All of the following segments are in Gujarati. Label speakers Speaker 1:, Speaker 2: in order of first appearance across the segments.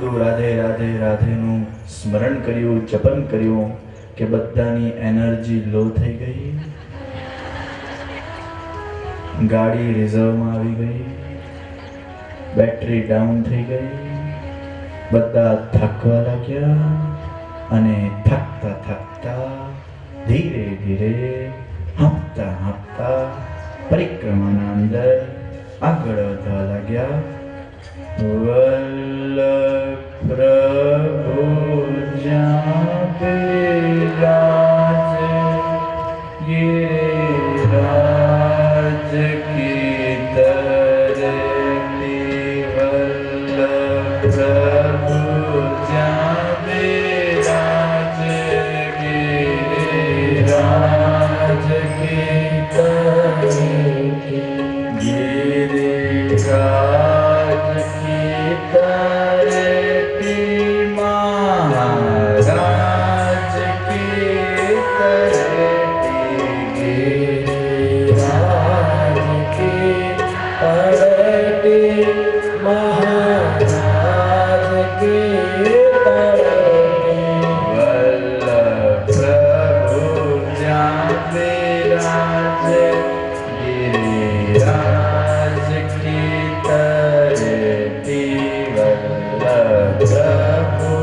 Speaker 1: બધું રાધે રાધે રાધેનું સ્મરણ કર્યું, જપન કર્યું કે બધાની એનર્જી લો થઈ ગઈ, ગાડી રિઝર્વમાં આવી ગઈ, બેટરી ડાઉન થઈ ગઈ, બધા થાકવા લાગ્યા અને થાકતા થાકતા ધીરે ધીરે હાંફતા હાંફતા પરિક્રમાના અંદર આગળ વધવા લાગ્યા. વલ્લભ પ્રભુ જ્યાં બિરાજે, ગિરિરાજ કી તરતી. વલ્લભ પ્રભુ જ્યાં બિરાજે, ગિરિરાજ કી તરતી. ગિરિરાજ કી તરતી મહારાજ કી તરતી. ગિરિરાજ કી તરતી મહારાજ કી તરતી. વલ્લભ પ્રભુ જ્યાં બિરાજે, ગિરિરાજ કી તરતી. વલ્લભ પ્રભુ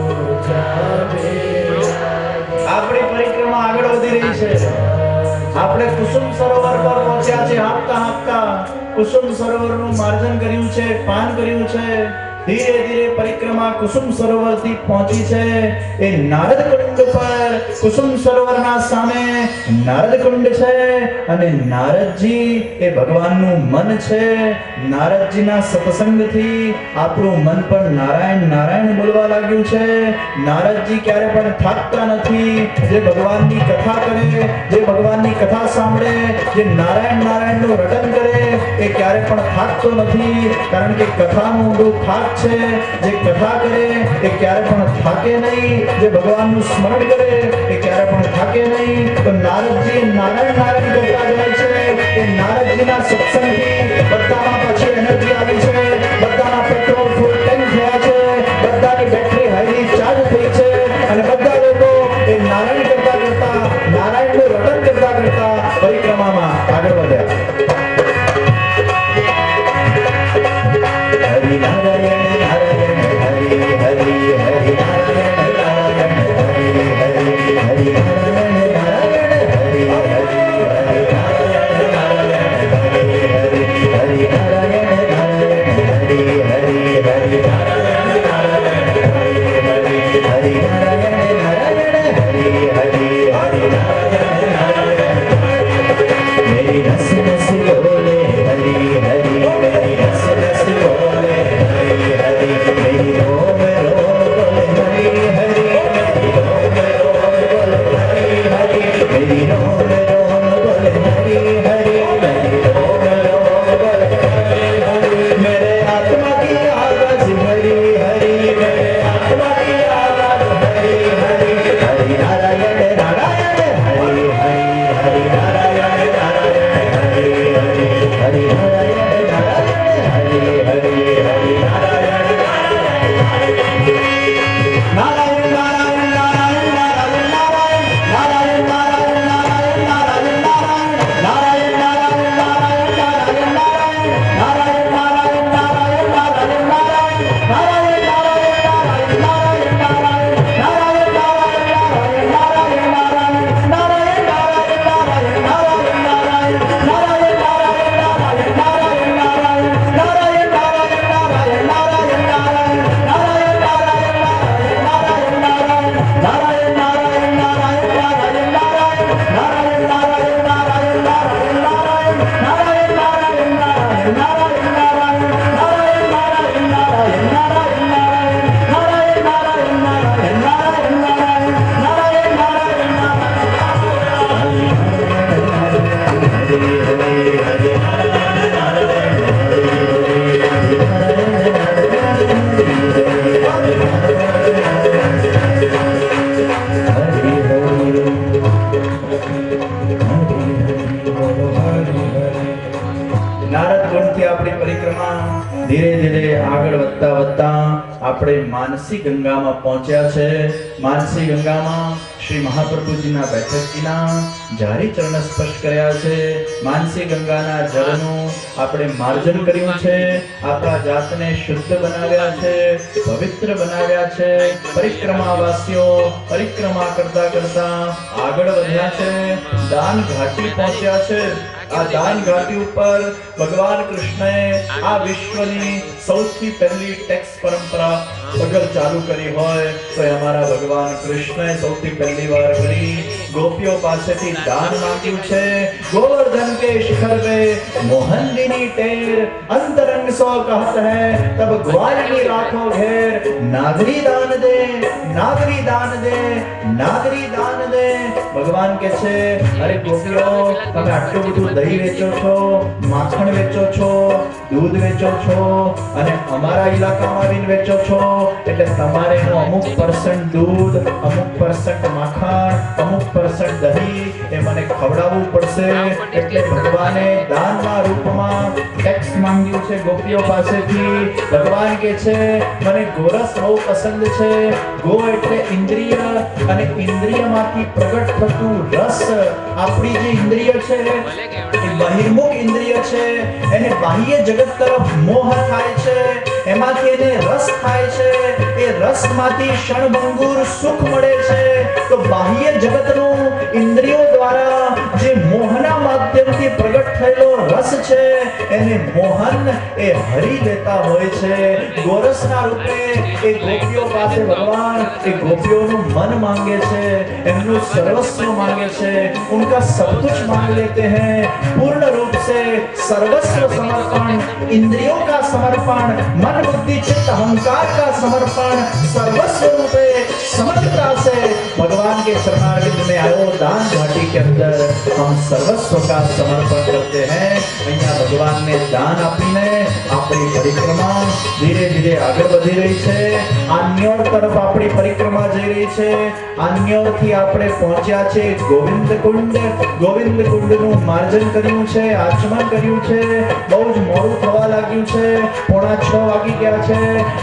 Speaker 1: જ્યાં બિરાજે. આપણી પરિક્રમા આગળ વધી રહી છે. આપણે કુસુમ સરોવર પર પહોંચ્યા છે. હાંફતા હાંફતા કુસુમ સરોવરનું માર્જન કર્યું છે, પાન કર્યું છે. ધીરે ધીરે પરિક્રમા કુસુમ સરોવર થી પહોંચી છે. એ નારદ કુંડ પર, કુસુમ સરોવરના સામે નારદ કુંડ છે અને નારદજી એ ભગવાનનું મન છે. નારદજીના સત્સંગથી આપણું મન પણ નારાયણ નારાયણ બોલવા લાગ્યું છે. નારદજી ક્યારે પણ થાકતા નથી. જે ભગવાનની કથા કરે, જે ભગવાનની કથા સાંભળે, જે નારાયણ નારાયણનું રટન કરે, એ ક્યારે પણ થાકતો નથી. કારણ કે કથાનું ઊંડું થાક છે. જે કથા કરે એ ક્યારે પણ થાકે નહીં. જે ભગવાનનું સ્મરણ કરે એ ક્યારે પણ થાકે નહીં. તો નારદજી નારાયણ નારાયણ કરતા જાય છે. એ નારદજીના સત્સંગથી બધામાં પછી એનર્જી આવી છે. બધાના પેટ્રોલ ફૂલ ટેન્ક થયા છે. બધાની બેટરી હાઈલી ચાર્જ થઈ છે અને બધા લોકો એ નારાયણ કરતા કરતા, નારાયણનું રટન કરતા કરતા પરિક્રમામાં આગળ વધ્યા. હરિ નારાયણ નારાયણ હરિ હરિ હરિ નારાયણ નારાયણ હરિ હરિ હરિ નારાયણ નારાયણ હરિ હરિ હરિ નારાયણ નારાયણ હરિ હરિ હરિ નારાયણ નારાયણ હરિ હરિ હરિ નારાયણ નારાયણ હરિ હરિ હરિ નારાયણ નારાયણ હરિ હરિ હરિ નારાયણ નારાયણ. મેરી નસ નસ બોલે હરિ હરિ, મેરી નસ નસ બોલે હરિ હરિ, મેરી રોમ રોમ બોલે હરિ હરિ, મેરી રોમ રોમ બોલે હરિ હરિ, મેરી રોમ રોમ બોલે હરિ હરિ, મેરી रोम रोम बोले हरि हरि. मेरे आत्मा की आवाज हरि हरि, मेरे आत्मा की आवाज हरि हरि. हरि नारायण नारायण हरि हरि, हरि नारायण नारायण हरि हरि, हरि नारायण नारायण हरि हरि, हरि नारायण नारायण नारायण नारायण नारायण नारायण नारायण नारायण नारायण नारायण ધીરે ધીરે આગળ વધતા વધતા આપણે માનસી ગંગામાં પહોંચ્યા છે. માનસી ગંગામાં શ્રી મહાપ્રભુજીના બેઠકજીના જારી ચરણ સ્પર્શ કર્યા છે. માનસી ગંગાના જળનું આપણે માર્જન કર્યું છે. આપણા જાતને શુદ્ધ બનાવ્યા છે, પવિત્ર બનાવ્યા છે. પરિક્રમાવાસીઓ પરિક્રમા કરતા કરતા આગળ વધ્યા છે. દાન ઘાટી પહોંચ્યા છે. આ દાન ઘાટી ઉપર ભગવાન કૃષ્ણએ આ વિશ્વની સૌથી પહેલી ટેક્સ પરંપરા અગર ચાલુ કરી હોય તો અમારા ભગવાન કૃષ્ણએ સૌથી પહેલી વાર કરી. ગોપીઓ પાસેથી દાન માંગ્યું છે. ગોવર્ધન કે શિખર पे મોહનજીની ટેર અંતરંગ સો કહત હૈ તબ ગ્વાલની રાખો ઘેર. નાગરી દાન દે, નાગરી દાન દે, નાગરી દાન દે. ભગવાન કે છે અરે ગોપીઓ, તમે આટલું બધું દહીં વેચો છો, માખણ વેચો છો, દૂધ વેચો છો અને અમારા ઇલાકામાં આવીને વેચો છો, એટલે તમારે અમુક % દૂધ, અમુક % માખણ, અમુક % દહીં એ મને ખવડાવવું પડશે. એટલે ભગવાને દાનના રૂપમાં ટેક્સ માંગ્યું છે ગોપીઓ પાસેથી. ભગવાન કે છે મને ગોરસ બહુ પસંદ છે. ગો એટલે ઇન્દ્રિય અને ઇન્દ્રિયમાંથી પ્રગટ થતું રસ. આપણી જે ઇન્દ્રિય છે બહિર્મુખ ઇન્દ્રિય છે, એને બાહ્ય જગત તરફ મોહ થાય છે, એમાંથી એને રસ થાય છે. એ રસમાંથી ક્ષણભંગુર સુખ મળે છે. તો બાહ્ય જગતનું ઇન્દ્રિયો દ્વારા જે મોહના માધ્યમથી પ્રગટ થયેલો રસ છે એને મોહન એ હરી લેતા હોય છે. ગોરસના રૂપે એ ગોપીઓ પાસે ભગવાન એ ગોપીઓનું મન માંગે છે, એમનું સર્વસ્વ માંગે છે. उनका सब कुछ मांग लेते हैं. पूर्ण रूप से सर्वस्व समर्पण, इंद्रियों का समर्पण, मन बुद्धि चित्त अहंकार का समर्पण, सर्वस्व रूपे समर्थता से भगवान के शरणागत में आयो. दान घाटी के अंदर हम सर्वस्व का समर्पण करते हैं. અહીંયા ભગવાનને દાન આપીને આપણી પરિક્રમા ધીરે ધીરે આગળ વધી રહી છે. આન્યોળ તરફ આપણી પરિક્રમા જઈ રહી છે. આન્યોળથી આપણે પહોંચ્યા છે ગોવિંદ કુંડ. ગોવિંદ કુંડનું માર્જન કર્યું છે, આચમન કર્યું છે. બહુ જ મોડું થવા લાગ્યું છે. 5:45 વાગી ગયા છે.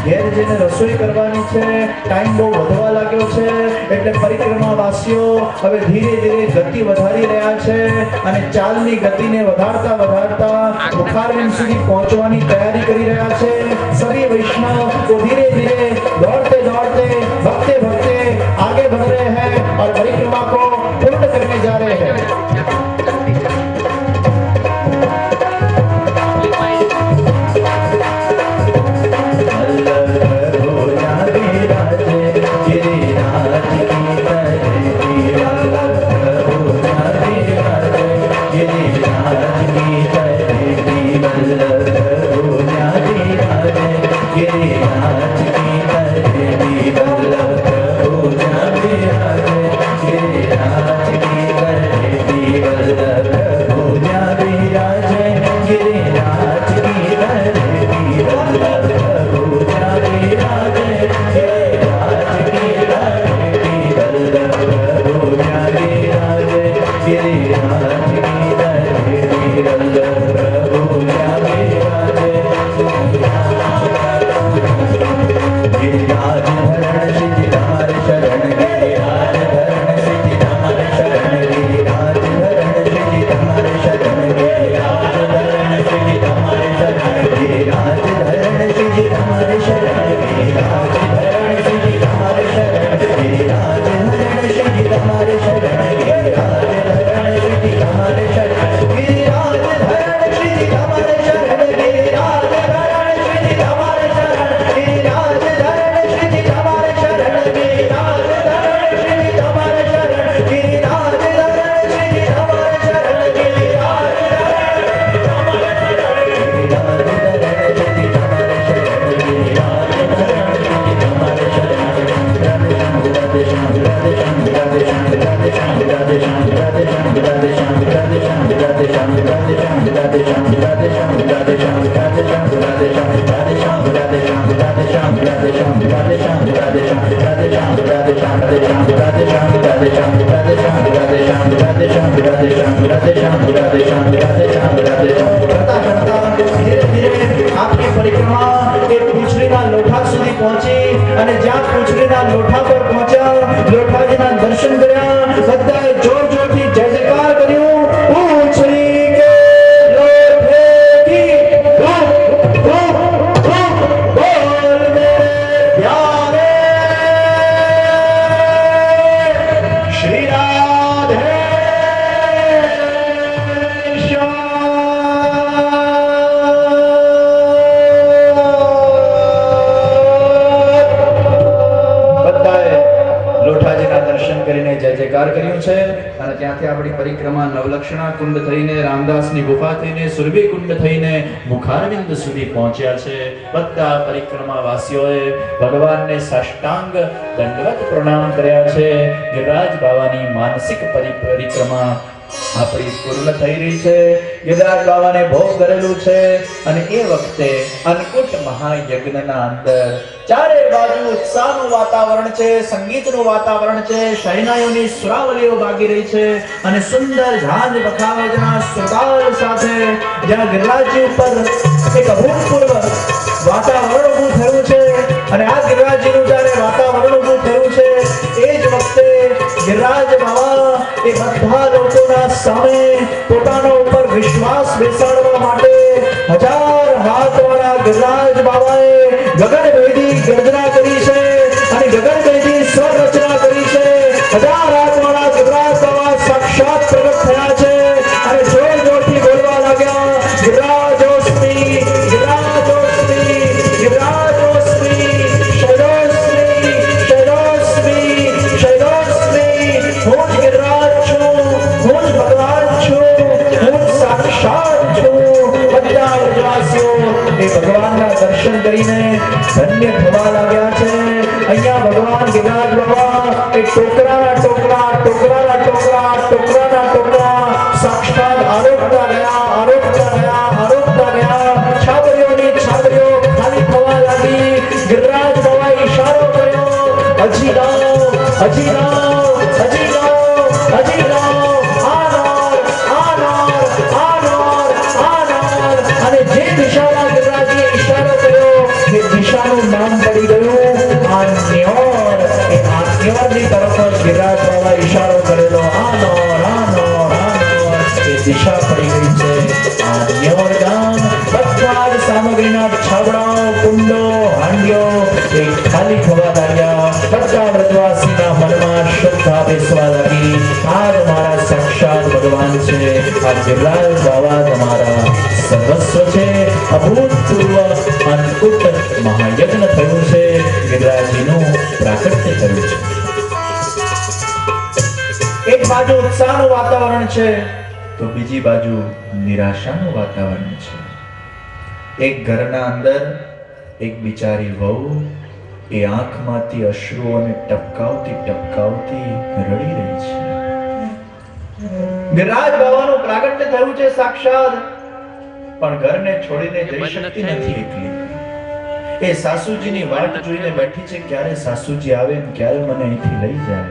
Speaker 1: ઘેર જઈને રસોઈ કરવાની છે. ટાઈમ બહુ વધવા લાગ્યો છે. એટલે પરિક્રમાવાસીઓ હવે ધીરે ધીરે ગતિ વધારી રહ્યા છે અને ચાલની ગતિને વધારતા વધારતા મુખારવિંદ સુધી પહોંચવાની તૈયારી કરી રહ્યા છે. સभी वैष्णव को धीरे धीरे दौड़ते दौड़ते भगते भगते आगे बढ़ रहे हैं और परिक्रमा को पूर्ण करने जा रहे हैं. आपकी परिक्रमा ત્યાંથી આપણી પરિક્રમા નવલક્ષણા કુંડ થઈને, રામદાસની ગુફા થઈને, સુરભી કુંડ થઈને મુખારવિંદ સુધી પહોંચ્યા છે. બધા પરિક્રમા વાસીઓએ ભગવાનને સાષ્ટાંગ દંડવત પ્રણામ કર્યા છે. ગિરિરાજ બાવાની માનસિક પરિક્રમા આપણી પૂર્ણ થઈ રહી છે. ગિરિરાજ બાવાને ભોગ કરેલું છે અને એ વખતે અન્નકૂટ મહાયજ્ઞના અંદર ચારે બાજુ ઉત્સાહનું વાતાવરણ છે, સંગીતનું વાતાવરણ છે, શયનાયોની સુરાવલીઓ વાગી રહી છે અને સુંદર ઝાંઝ બખાવજના સુરતાલ સાથે જ્યાં ગિરિરાજજી ઉપર એક અભૂતપૂર્વ વાતાવરણ ઊભું થયું છે અને આ ગિરિરાજજીનું જ્યારે વાતાવરણ ઊભું થયું છે એ જ વખતે ગિરિરાજ બાવા એ બધા લોકોના સામે પોતાનો ઉપર વિશ્વાસ બેસાડવા માટે 1000 હાથવાળા ગિરિરાજ બાવાએ ગગનભેદી ગર્જના કરી છે અને ગગનભેદી સ્વર રચના કરી છે. 1000 હાથવાળા ગિરિરાજ બાવા સાક્ષાત પ્રગટ થયા છે અને જોર જોરથી બોલવા લાગ્યા, ગિરિરાજોસ્મી, ગિરિરાજોસ્મી, ગિરિરાજોસ્મી, શૈલોસ્મી, શૈલોસ્મી, શૈલોસ્મી. હું જ ગિરિરાજ છું, હું જ ભગવાન છું, હું સાક્ષાત છું. બધા વ્રજવાસીઓ એ ભગવાનના દર્શન કરીને ધન્ય થવા લાગ્યા છે. અહીંયા ભગવાન ગિરિરાજ બાવા એ ટોકરાના ટોકરા, ટોકરાના ટોકરા, ટોકરાના ટોકરા સાક્ષાત આરોગતા ગયા, આરોગતા ગયા, આરોગતા ગયા. છાબરીઓની છાબરીઓ ખાલી થવા લાગી. ગિરિરાજ બાવાએ ઈશારો કર્યો, હજી લાવો, હજી લાવો, હજી લાવો, હજી લાવો. અને જે દિશામાં ગિરિરાજજીએ ઈશારો કર્યો એ દિશાનું નામ પડી ગયું આન્યોર. એ આન્યોરની તરફ ગિરિરાજ બાવા ઈશારો કરેલો, આનોર, આનોર, આનોર. એ દિશા પડી ગઈ છે આન્યોર ગામ. બધા જ સામગ્રીના છાબડાઓ, કુંડો, હાંડીઓ એ ખાલી થવા લાગ્યા. બધા વ્રજવાસીના મનમાં શ્રદ્ધા બેસવા લાગી. આ તમારા સાક્ષાત ભગવાન છે, આ ગિરિરાજ બાવા તમારા સર્વસ્વ છે. અભૂતપૂર્વ અન્નકૂટ મહાયજ્ઞ થયું છે, ગિરિરાજજીનું પ્રાકટ્ય થયું છે. એક બાજુ ઉત્સાહનું વાતાવરણ છે તો બીજી બાજુ નિરાશાનું વાતાવરણ છે. એક ઘરના અંદર એક બિચારી વહુ એ આંખમાંથી અશ્રુઓને ટપકાવતી ટપકાવતી રડી રહી છે. ગિરિરાજ બાવાનું પ્રાગટ્ય થયું છે સાક્ષાત, પણ ઘરને છોડીને જઈ શકતી નથી એકલી. એ સાસુજીની વાટ જોઈને બેઠી છે, ક્યારે સાસુજી આવે ને ક્યારે મને અહીંથી લઈ જાય.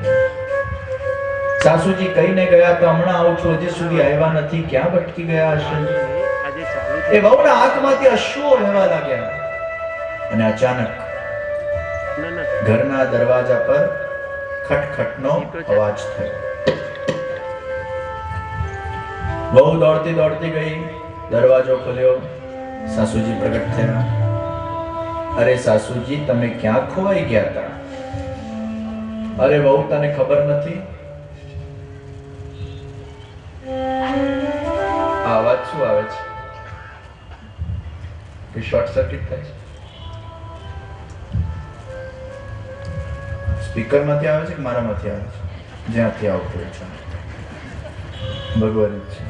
Speaker 1: સાસુજી કહીને ગયા તો હમણાં આવું છું, હજી સુધી આવ્યા નથી, ક્યાં ભટકી ગયા હશે. એ વહુના આંખમાંથી અશ્રુઓ વહેવા લાગ્યા અને અચાનક ઘરના દરવાજા પર ખટખટનો અવાજ થયો. વહુ દોડતી દોડતી ગઈ, દરવાજો ખોલ્યો, સાસુજી પ્રગટ થયા. અરે સાસુજી, તમે ક્યાં ખોવાઈ ગયા હતા? અરે વહુ, તને ખબર નથી? આ અવાજ શું આવે છે? કે શોર્ટ સર્કિટ થાય છે? સ્પીકર માંથી આવે છે કે મારામાંથી આવે છે? જ્યાંથી આવતું હોય છે ભગવાન છે.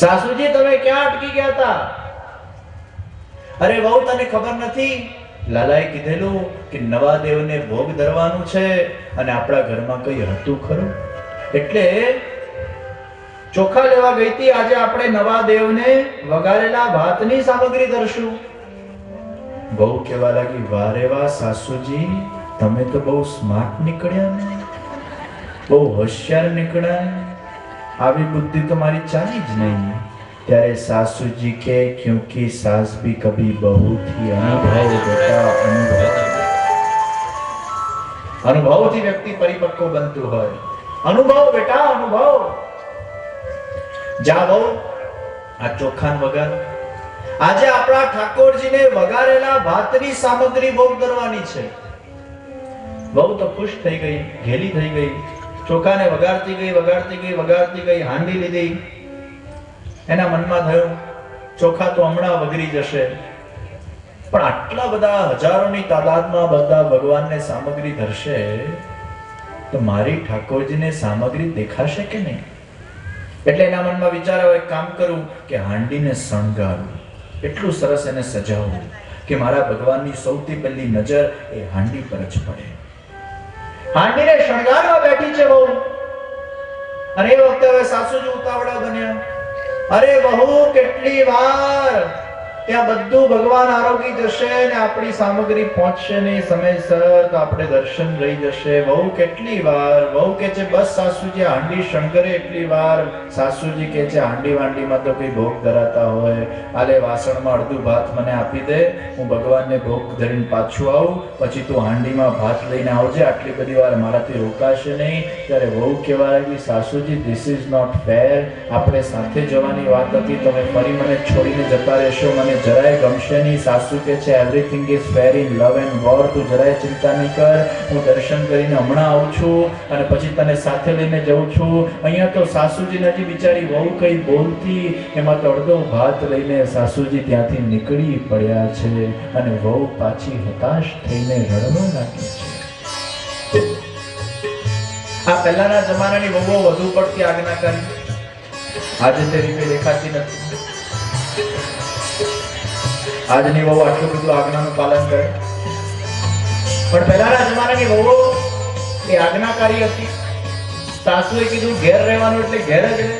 Speaker 1: સાસુજી, તમે ક્યાં અટકી ગયા હતા? અરે વહુ, તને ખબર નથી? લાલાએ કીધેલું કે નવા દેવને ભોગ ધરવાનું છે અને આપણા ઘરમાં કઈ હતું ખરું, એટલે ચોખા લેવા ગઈ હતી. આજે આપણે નવા દેવને વઘારેલા ભાતની સામગ્રી ધરશું. બહુ કહેવા લાગી, વાહ રે વાહ સાસુજી, તમે તો બહુ સ્માર્ટ નીકળ્યા ને, બહુ હોશિયાર નીકળ્યા. આવી બુદ્ધિ તો મારી ચાલી જ નહીં. ત્યારે સાસુજી કે, ક્યોંકि सास भी कभी बहू थी. अनुभव बेटा, अनुभव. અનુભવથી વ્યક્તિ પરિપક્વ બનતું હોય. અનુભવ બેટા, અનુભવ. જાઓ આ ચોખાન વઘાર. આજે આપણા ઠાકોરજીને વઘારેલા ભાતની સામગ્રી ભોગ ધરવાની છે. બહુ તો ખુશ થઈ ગઈ, ઘેલી થઈ ગઈ. ચોખાને વઘારતી ગઈ, વઘારતી ગઈ, વઘારતી ગઈ, હાંડી લીધી. એના મનમાં થયું ચોખા તો હમણાં વઘરી જશે, પણ આટલા બધા હજારોની તાદાદમાં બધા ભગવાનને સામગ્રી ધરશે તો મારી ઠાકોરજીને સામગ્રી દેખાશે કે નહીં? એટલે એના મનમાં વિચાર આવે, એક કામ કરું કે હાંડીને શણગારું, એટલું સરસ એને સજાવું કે મારા ભગવાનની સૌથી પહેલી નજર એ હાંડી પર જ પડે. હાંડીને શણગારવા બેઠી છે બહુ, અને એ વખતે હવે સાસુજી ઉતાવળા બન્યા. અરે બહુ કેટલી વાર ત્યાં બધું ભગવાન આરોગી જશે ને આપણી સામગ્રી પહોંચશે નહીં સમયસર, તો આપણે દર્શન રહી જશે. બહુ કેટલી વાર બહુ કે છે બસ સાસુજી હાંડી શણગરે એટલી વાર. સાસુજી કે છે હાંડી વાંડીમાં તો કઈ ભોગ ધરાતા હોય, આલે વાસણમાં અડધું ભાત મને આપી દે, હું ભગવાનને ભોગ ધરીને પાછું આવું, પછી તું હાંડીમાં ભાત લઈને આવજે, આટલી બધી વાર મારાથી રોકાશે નહીં. ત્યારે બહુ કહેવા લાગી, સાસુજી ધીસ ઇઝ નોટ ફેર, આપણે સાથે જવાની વાત હતી, તમે ફરી મને છોડીને જતા રહેશો, મને જરાય ગમશે નહીં. સાસુ કે છે everything is fair in love and war, તું જરાય ચિંતા નહીં કર, હું દર્શન કરીને હમણાં આવું છું અને પછી તને સાથે લઈને જઉં છું. અહીંયા તો સાસુજી હજી બિચારી બહુ કઈ બોલતી, એમાં તો અડધો ભાત લઈને સાસુજી ત્યાંથી નીકળી પડ્યા છે અને બહુ પાછી હતાશ થઈને રડવા લાગી છે. આ પહેલાના જમાનાની બહુ વધુ પડતી આજ્ઞાકારી, આજે તે રીતે દેખાતી નથી. આજની બહુ આટલું બધું આજ્ઞાનું પાલન કરે, પણ પહેલાના જમાનાની બહુ એ આજ્ઞાકારી હતી. સાસુએ કીધું ઘેર રહેવાનું એટલે ઘેર જ રહે.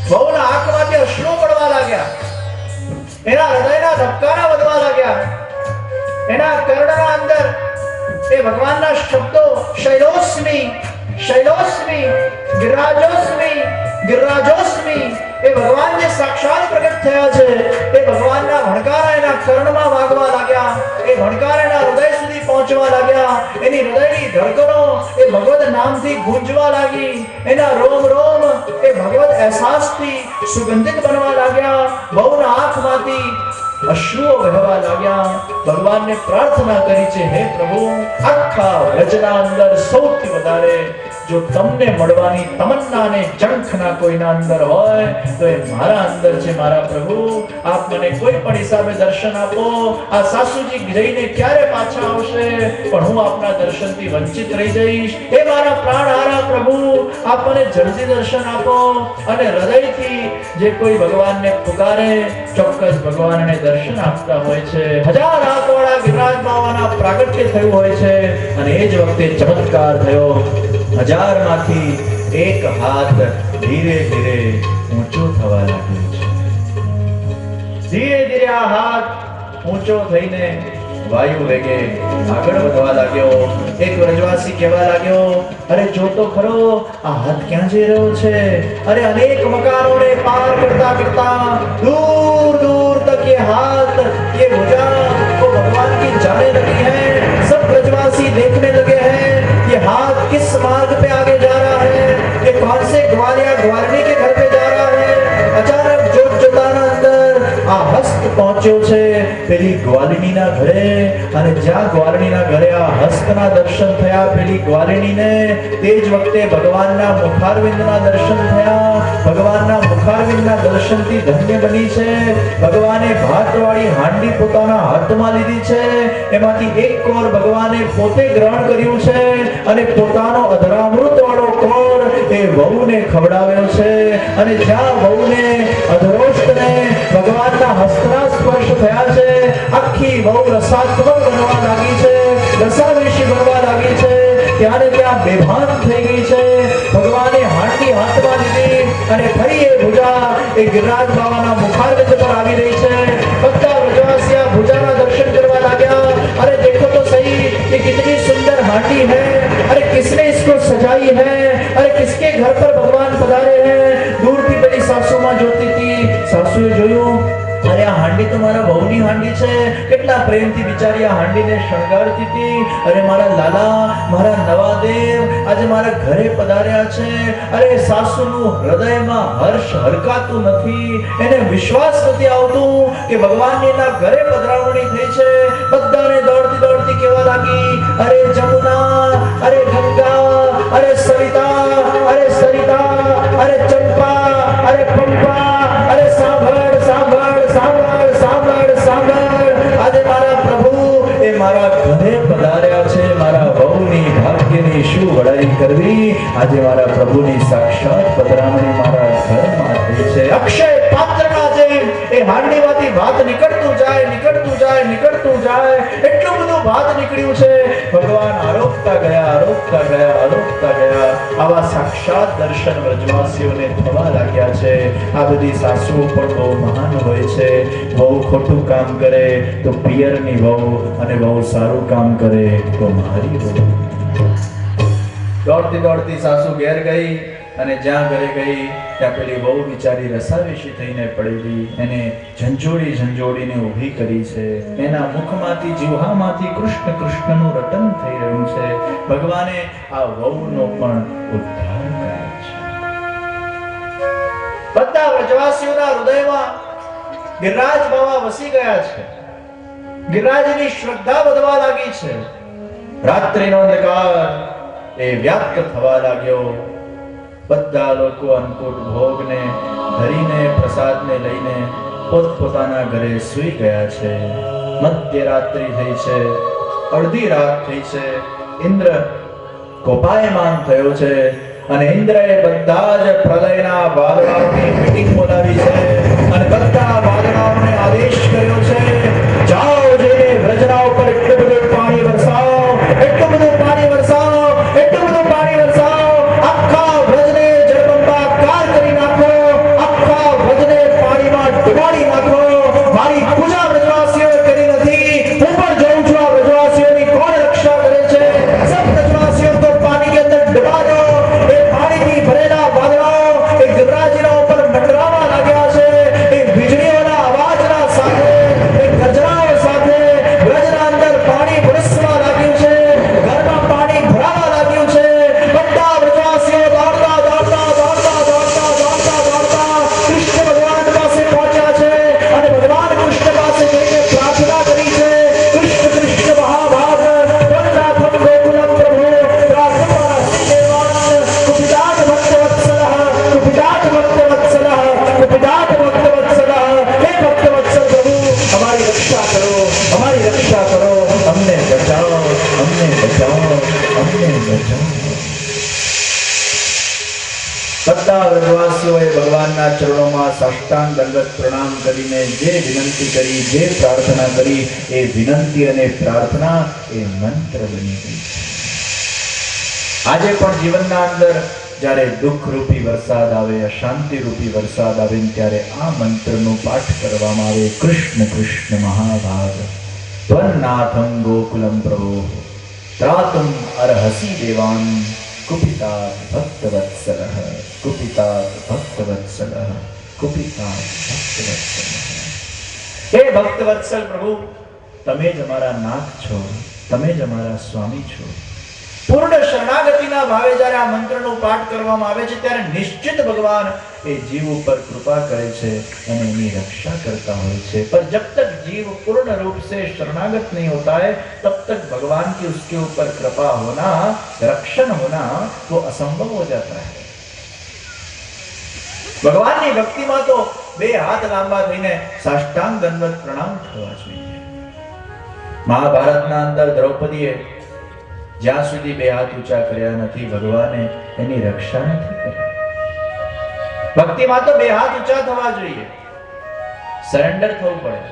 Speaker 1: બહુના આંખમાંથી અશ્રુ પડવા લાગ્યા, એના હૃદયના ધબકારા વધવા લાગ્યા, એના કર્ણના અંદર એ ભગવાનના શબ્દો શૈલોસ્મી શૈલોસ્મી ગિરિરાજોસ્મી ગિરિરાજોસ્મી એ ભગવાન જે સાક્ષાત પ્રગટ થયા છે એ ભગવાનના ભણકારા એના કર્ણમાં વાગવા લાગ્યા, એ ભણકારા એના હૃદય સુધી પહોંચવા લાગ્યા, એની હૃદયની ધડકનો એ ભગવદ નામથી ગુંજવા લાગી, એના રોમ રોમ એ ભગવદ અહેસાસથી સુગંધિત બનવા લાગ્યા. બહુના આંખમાંથી અશ્રુઓ વહેવા લાગ્યા. ભગવાનને પ્રાર્થના કરી છે, હે પ્રભુ, આખા વ્રજના અંદર સૌથી વધારે જો તમને મળવાની તમન્ના અને ઝંખના કોઈના અંદર હોય તો એ મારા અંદર છે. મારા પ્રભુ, આપ મને કોઈ પણ હિસાબે દર્શન આપો. આ સાસુજી જઈને ક્યારે પાછા આવશે, પણ હું આપના દર્શનથી વંચિત રહી જઈશ. એ મારા પ્રાણહારા પ્રભુ, આપ મને જલ્દી દર્શન આપો. અને હૃદયથી જે કોઈ ભગવાનને પુકારે, ચોક્કસ ભગવાનને દર્શન આપતા હોય છે. હજાર હાથવાળા ગિરિરાજ બાવાના પ્રાગટ્ય થયું હોય છે અને એ જ વખતે ચમત્કાર થયો. હજારમાંથી એક હાથ ધીરે ધીરે ઊંચો થવા લાગ્યો છે. ધીરે ધીરે આ હાથ ઊંચો થઈને વાયુ વેગે આગળ વધવા લાગ્યો. એક વ્રજવાસી કહેવા લાગ્યો, અરે જો તો ખરો આ હાથ ક્યાં જઈ રહ્યો છે? અરે અનેક મકાનોને પાર કરતા કરતા दूर दूर तक ये हाथ ये भुजा वो भगवान की जाने लगी है. सब ब्रजवासी देखने लगे हैं ये हाथ किस मार्ग पे आगे जा रहा है, ये कौन से ग्वालिया ग्वालिनी के घर पे जा रहा है. अचानक जोत जोताना અંદર આ હસ્ત પહોંચ્યો છે પેલી ગ્વાલિનીના ઘરે, અને જ્યાં ગ્વાલિનીના ઘરે આ હસ્તના દર્શન થયા પેલી ગ્વાલિનીને, તે જ વખતે ભગવાનના મુખારવિંદના દર્શન થયા. ભગવાનના મુખારવિંદના દર્શનથી ધન્ય બની છે. ભગવાને ભાતવાળી હાંડી પોતાના હાથમાં લીધી છે, એમાંથી એક કોર ભગવાને પોતે ગ્રહણ કર્યું છે અને પોતાનો અધરામૃત વાળો કોર એ વહુને ખવડાવ્યો છે. અને જ્યાં વહુને અધરોષ્ટને ભગવાનના હસ્તના સ્પર્શ થયા છે, આખી બહુ રસાત્મક બનવા લાગી છે, રસાવેશી બનવા લાગી છે. ત્યારે ત્યાં બેભાન થઈ ગઈ છે. ભગવાને હાંડી હાથમાં લીધી અને ફરી એ ભુજા એ ગિરિરાજ બાવાના મુખારવિંદ પર આવી રહી છે. બધા વ્રજવાસી આ ભુજાના દર્શન કરવા લાગ્યા. અરે देखो तो सही ये कितनी सुंदर हांडी है, अरे किसने इसको सजाई है, अरे किसके घर पर भगवान पधारे हैं. दूरથી પેલી સાસુમાં જોતી હતી. સાસુએ જોયું, અરે આ હાંડી તો મારા વહુની હાંડી છે. કેટલા પ્રેમથી બિચારી આ હાંડીને શણગારતી હતી. અરે મારા લાલા, મારા નવા દેવ આજે મારા ઘરે પધાર્યા છે. અરે સાસુનું હૃદયમાં હર્ષ હરકાતું નથી, એને વિશ્વાસ નથી આવતું કે ભગવાનની એના ઘરે પધરામણી થઈ છે. બધાને દોડતી દોડતી કહેવા લાગી, અરે જમુના, અરે ગંગા, અરે સરિતા, અરે સરિતા, અરે ચંપા, અરે પંપા, અરે સાંભળ સાંભળ સાંભળ સાંભળ સાંભળ, આજે મારા પ્રભુ એ મારા ઘરે પધાર્યા છે. મારા વહુની ભાગ્યની શું આજે મારા પ્રભુની સાક્ષાત પધરામણી મારા ઘરમાં થઈ છે. અક્ષય પાત્રના જેમ એ હાંડીમાંથી ભાત નીકળતું જાય, એટલું બધું ભાત નીકળ્યું છે. ભગવાન આરોગતા ગયા. આવા સાક્ષાત દર્શન વ્રજવાસીઓને થવા લાગ્યા છે. આ બધી સાસુઓ પણ બહુ મહાન હોય છે. બહુ ખોટું કામ કરે તો પિયરની વહુ, અને બહુ સારું કામ કરે તો મારી વહુ. દોડતી સાસુ ઘેર ગઈ, અને જ્યાં ઘરે ગઈ ત્યાં પેલી બહુ બિચારી રસાવેશી થઈને પડેલી, એને ઝંઝોડીને ઊભી કરી છે. એના મુખમાંથી જીવહામાંથી કૃષ્ણનું રટન થઈ રહ્યું છે. ભગવાને આ વહુનો પણ ઉદ્ધાર કર્યો છે. બધા વ્રજવાસીઓના હૃદયમાં ગિરિરાજ બાવા વસી ગયા છે. ગિરિરાજની શ્રદ્ધા વધવા લાગી છે. રાત્રિનો અંધકાર એ વ્યાપ્ત થવા લાગ્યો. બધા લોકો અન્નકૂટ ભોગને ધરીને, પ્રસાદને લઈને પોતપોતાના ઘરે સૂઈ ગયા છે. મધ્યરાત્રિ થઈ છે, અડધી રાત થઈ છે. ઇન્દ્ર કોપાયમાન થયો છે, અને ઇન્દ્રએ બધા જ પ્રલયના વાદળાઓની મીટિંગ બોલાવી છે, અને બધા વાદળાઓને આદેશ કર્યો છે, જાઓ જઈને વ્રજના ઉપર એટલું બધું પાણી વરસાવો, આખા વ્રજને જળબંબાકાર કરી નાખો, આખા વ્રજને પાણીમાં ડુબાડી નાખો. મારી પૂજા વ્રજવાસીઓએ કરી નથી, હું પણ જોઉં છું આ વ્રજવાસીઓની કોણ રક્ષા કરે છે. સબ વ્રજવાસીઓ તો પાણી કે અંદર ડુબા દો. એ પાણીથી ભરેલા વાદળાઓ એ ગિરિરાજના ઉપર મંડરાવા લાગ્યા છે. એ વીજળીઓના અવાજના સાથે, એ ગરજનાઓ સાથે વ્રજના અંદર પાણી વરસવા લાગ્યું છે. ઘરમાં પાણી ભરાવા લાગ્યું છે. બધા વ્રજવાસીઓ દોડતા કૃષ્ણ ભગવાન પાસે પહોંચ્યા છે, અને ભગવાન કૃષ્ણ પાસે જઈને પ્રાર્થના કરી છે. કૃષ્ણ મહાભાગ વનનાથમ ગોકુલમ પ્રભુ રાઘવાન દેવાન કુપિદાત ભક્તવત્સલઃ હે ભક્તવત્સલ પ્રભુ, અમારી રક્ષા કરો, અમને બચાવો. બધા વ્રજવાસીઓએ ભગવાનના ચરણોમાં સાષ્ટાંગ દંડવત પ્રણામ કરીને જે વિનંતી કરી, જે પ્રાર્થના કરી, એ વિનંતી અને પ્રાર્થના એ મંત્ર બની ગઈ. આજે પણ જીવનના અંદર જ્યારે દુઃખ રૂપી વરસાદ આવે, અશાંતિ રૂપી વરસાદ આવે, ત્યારે આ મંત્રનો પાઠ કરવામાં આવે. કૃષ્ણ મહાભાગ ત્વન્નાથમ ગોકુલમ પ્રભો ત્રાતુમ અર્હસી દેવાન કુપિતાત ભક્તવત્સલઃ. હે ભક્તવત્સલ પ્રભુ, તમે જ અમારા નાથ છો, તમે જ અમારા સ્વામી છો. પૂર્ણ શરણાગતિના ભાવે જ્યારે આ મંત્રનો પાઠ કરવામાં આવે છે, ત્યારે નિશ્ચિત ભગવાન એ જીવ ઉપર કૃપા કરે છે અને એની રક્ષા કરતા હોય છે. पर जब तक जीव पूर्ण रूप से शरणागत नहीं होता है, तब तक भगवान की उसके ऊपर कृपा होना, रक्षण होना वो असंभव हो जाता है. ભગવાનની ભક્તિમાં તો બે હાથ લાંબા થઈને સાષ્ટાંગ દંડવત પ્રણામ થવા જોઈએ. મહાભારતના અંદર દ્રૌપદીએ જ્યાં સુધી બે હાથ ઊંચા કર્યા નથી, ભગવાને એની રક્ષા નથી કરી. ભક્તિમાં તો બે હાથ ઊંચા થવા જોઈએ, સરેન્ડર થવું પડે.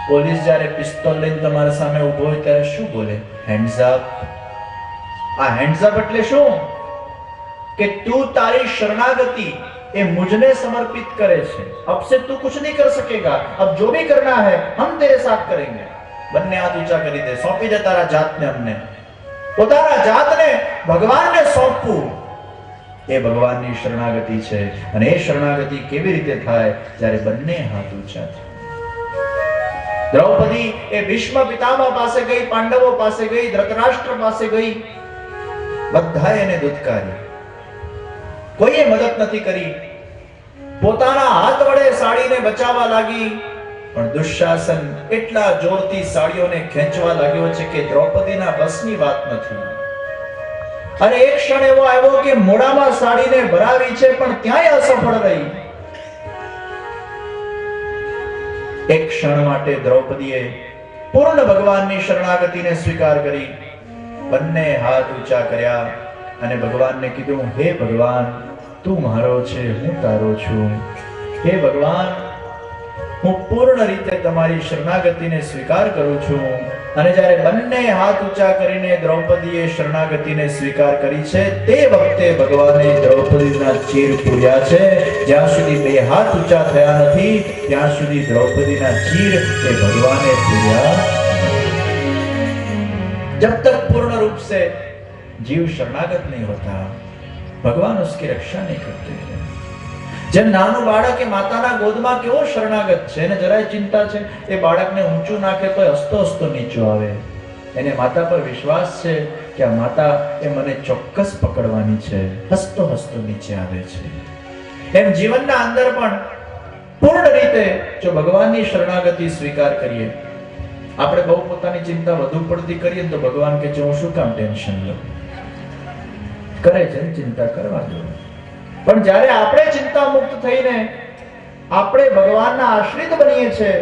Speaker 1: પોલીસ જ્યારે પિસ્તોલ લઈને તમારા સામે ઊભો હોય ત્યારે શું બોલે? Hands up. આ હેન્ડ્સ અપ એટલે શું? કે તું તારી શરણાગતિ ये मुझने समर्पित करे छे, अब से तू कुछ नहीं कर सकेगा, अब जो भी करना है हम तेरे साथ करेंगे. બંને હાથ ઊંચા કરી દે, સોંપી દે તારા જાતને અમને, પોતાના જાતને ભગવાનને સોંપવું એ ભગવાનની શરણાગતિ છે. અને એ શરણાગતિ કેવી રીતે થાય? જ્યારે બંને હાથ ઊંચા થાય. દ્રૌપદી એ ભીષ્મ પિતામહ પાસે ગઈ, પાંડવો પાસે ગઈ, ધૃતરાષ્ટ્ર પાસે ગઈ, બધાએ એને દુત્કારી, કોઈએ મદદ નથી કરી. પોતાના હાથ વડે સાડીને બચાવવા લાગી, પણ દુશાસન એટલા જોરથી સાડીઓને ખેંચવા લાગ્યો છે કે દ્રૌપદીના બસની વાત નથી. અને એક ક્ષણ એવો આવ્યો કે મોઢામાં સાડીને ભરાવી છે, પણ ત્યાંય અસફળ રહી. એક ક્ષણ માટે દ્રૌપદીએ પૂર્ણ ભગવાનની શરણાગતિને સ્વીકાર કરી, બંને હાથ ઊંચા કર્યા અને ભગવાનને કીધું, હે ભગવાન, તું મારો છે, હું તારો છું. હે ભગવાન, હું પૂર્ણ રીતે તમારી શરણાગતિને સ્વીકાર કરું છું. અને જ્યારે બંને હાથ ઊંચા કરીને દ્રૌપદીએ શરણાગતિને સ્વીકાર કરી છે, તે વખતે ભગવાને દ્રૌપદીના ચીર પૂર્યા છે. જ્યાં સુધી બે હાથ ઊંચા થયા નથી ત્યાં સુધી દ્રૌપદીના ચીર એ ભગવાને પૂર્યા. जब तक पूर्ण रूप से जीव शरणागत नहीं होता, भगवान उसकी रक्षा नहीं करते. જેમ નાનું બાળક એ માતાના ગોદમાં કેવો શરણાગત છે, એને જરાય ચિંતા છે, એ બાળકને ઊંચું નાખે તો હસતો હસતો નીચો આવે. એને માતા પર વિશ્વાસ છે કે આ માતા એ મને ચોક્કસ પકડવાની છે, હસતો હસતો નીચે આવે છે. એમ જીવનના અંદર પણ પૂર્ણ રીતે જો ભગવાનની શરણાગતિ સ્વીકાર કરીએ, આપણે બહુ પોતાની ચિંતા વધુ પડતી કરીએ તો ભગવાન કે હું શું કામ ટેન્શન લઉં, કરે છે ચિંતા કરવા દો. પણ જ્યારે આપણે ચિંતા મુક્ત થઈને આપણે ભગવાનના આશ્રિત બનીએ છીએ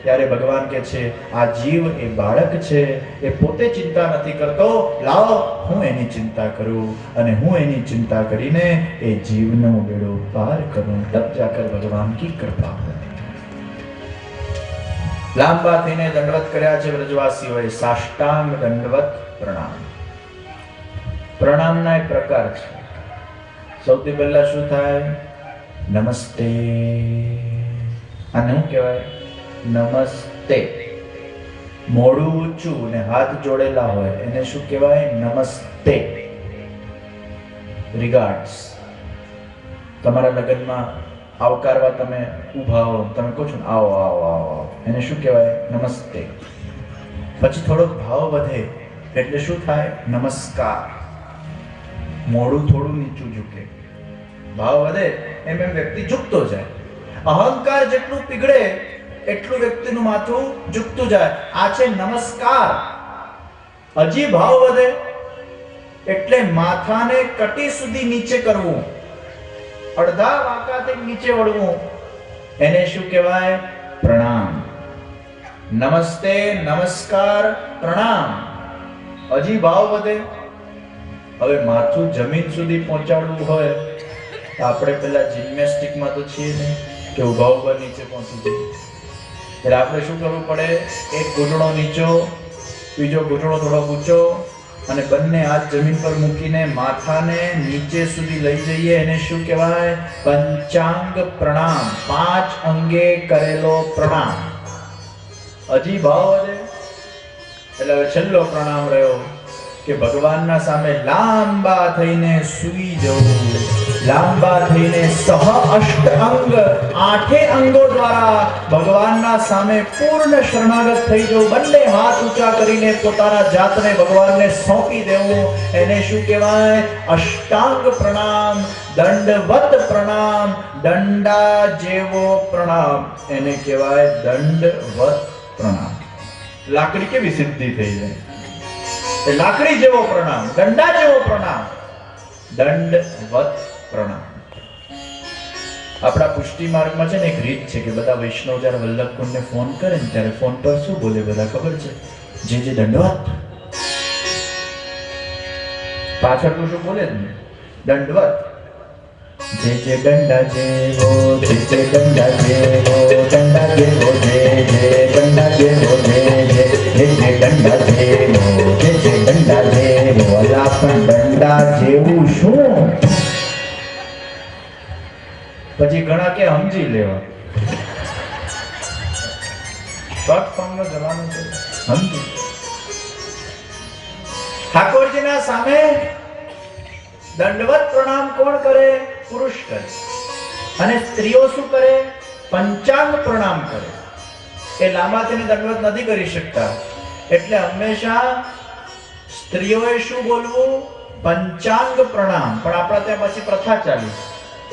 Speaker 1: ત્યારે ભગવાન કહે છે આ જીવ એ બાળક છે, એ પોતે ચિંતા નથી કરતો, લાવો હું એની ચિંતા કરું અને હું એની ચિંતા કરીને એ જીવનો બેડો પાર કરું. તબ જાકર ભગવાન કી કૃપા. લાંબા થઈને દંડવત કર્યા છે વ્રજવાસીઓએ, સાષ્ટાંગ દંડવત પ્રણામ. પ્રણામના એક પ્રકાર છે. સૌથી પહેલા શું થાય? નમસ્તે. આને શું કહેવાય? નમસ્તે. મોઢું ઊંચું ને હાથ જોડેલા હોય એને શું કહેવાય? નમસ્તે. રિગાર્ડ્સ. તમારા લગ્નમાં આવકારવા તમે ઊભા હો, તમે કહો છો ને આવો આવો આવો, એને શું કહેવાય? નમસ્તે. પછી થોડોક ભાવ વધે એટલે શું થાય? નમસ્કાર. મોઢું થોડું નીચું ઝૂકે, ભાવ વધે એમ એમ વ્યક્તિ ઝૂકતો જાય. અહંકાર જેટલું પીગળે એટલું વ્યક્તિનું માથું ઝૂકતું જાય. આ છે નમસ્કાર. હજી ભાવ વધે એટલે માથાને કટી સુધી નીચે કરવું, અડધા વાંકાથી નીચે વળવું, એને શું કહેવાય? પ્રણામ. નમસ્તે, નમસ્કાર, પ્રણામ. હજી ભાવ વધે, હવે માથું જમીન સુધી પહોંચાડવું હોય તો આપણે પેલા જિમ્નેસ્ટિકમાં તો છીએ ને કે ઉભા ઉભા નીચે પહોંચી જઈએ. એટલે આપણે શું કરવું પડે? એક ઘૂંટણો નીચો, બીજો ઘૂંટણો થોડો ઊંચો અને બંને હાથ જમીન પર મૂકીને માથાને નીચે સુધી લઈ જઈએ. એને શું કહેવાય? પંચાંગ પ્રણામ. 5 અંગે કરેલો પ્રણામ. હજી ભાવ વધે એટલે હવે છેલ્લો પ્રણામ રહ્યો કે ભગવાનના સામે લાંબા થઈને સૂઈ જવું, લાંબા થઈને સહ અષ્ટ અંગ, 8 અંગો દ્વારા ભગવાનના સામે પૂર્ણ શરણાગત થઈ જવું. બંને હાથ ઊંચા કરીને પોતાના જાતને ભગવાનને સોંપી દેવું, એને શું કહેવાય? અષ્ટાંગ પ્રણામ. દંડવત પ્રણામ. દંડા જેવો પ્રણામ એને કહેવાય દંડવત પ્રણામ. લાકડી કેવી સિદ્ધિ થઈ જાય? લાકડી જેવો પ્રણામ, દંડા જેવો પ્રણામ, દંડવત પ્રણામ. આપણા પુષ્ટિ માર્ગમાં છે ને એક રીત છે કે બધા વૈષ્ણવ જ્યારે વલ્લભકુંડને ફોન કરે ને ત્યારે ફોન પર શું બોલે બધા ખબર છે? જે જે દંડવત. પાછળ તો શું બોલે ને? દંડવત. જે જે દંડા જેવો, જે જે દંડા જેવો, દંડા જેવો, જે જે દંડા જેવો, જે જે દંડા જેવો, જે જે દંડા જેવો. અલા પણ દંડા જેવું શું? પછી ઘણા કે સમજી લેવા. શોર્ટ ફોર્મનો જવાનો છે, સમજી. ઠાકોરજીના સામે દંડવત પ્રણામ કોણ કરે? પુરુષ કરે. અને સ્ત્રીઓ શું કરે? પંચાંગ પ્રણામ કરે. એ લાંબા થઈને દંડવત નથી કરી શકતા એટલે હંમેશા સ્ત્રીઓએ શું બોલવું? પંચાંગ પ્રણામ. પણ આપણા ત્યાં પછી પ્રથા ચાલી,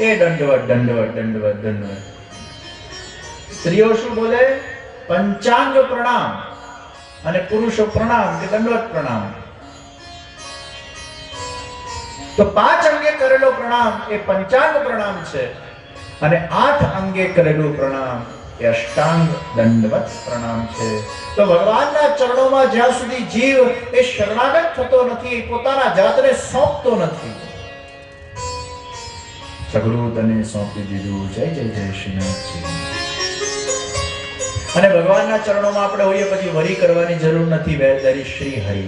Speaker 1: એ દંડવત દંડવત દંડવત દંડવત. સ્ત્રીઓ શું બોલે? પંચાંગ પ્રણામ. અને પુરુષો પ્રણામ કે દંડવત પ્રણામ. તો 5 અંગે કરેલો પ્રણામ એ પંચાંગ પ્રણામ છે અને 8 અંગે કરેલું પ્રણામ એ અષ્ટાંગ દંડવત પ્રણામ છે. તો ભગવાનના ચરણોમાં જ્યાં સુધી જીવ એ શરણાગત થતો નથી, પોતાના જાતને સોંપતો નથી, સગળું તને સોંપી દીધું. જય જય જય શ્રીનાથજી. અને ભગવાનના ચરણોમાં આપણે હોઈએ પછી વરી કરવાની જરૂર નથી. where there is Shri Hari,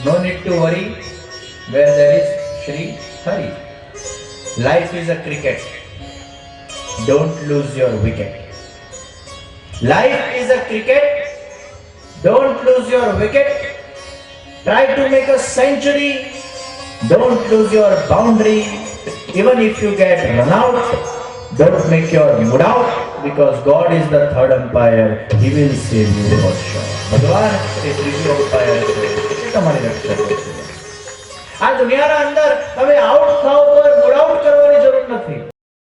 Speaker 1: no need to worry where there is Shri Hari. life is a cricket, don't lose your wicket. Life is a cricket, don't lose your wicket. Try to make a century, don't lose your boundary. Even if you get run out, don't make your mood out, because God is the third umpire. He will save you for sure. ભગવાન એ ત્રીજો umpire છે, એ તમારી રક્ષા કરશે. આ દુનિયાના અંદર તમે આઉટ થાઓ તો મૂડ આઉટ કરવાની જરૂર નથી.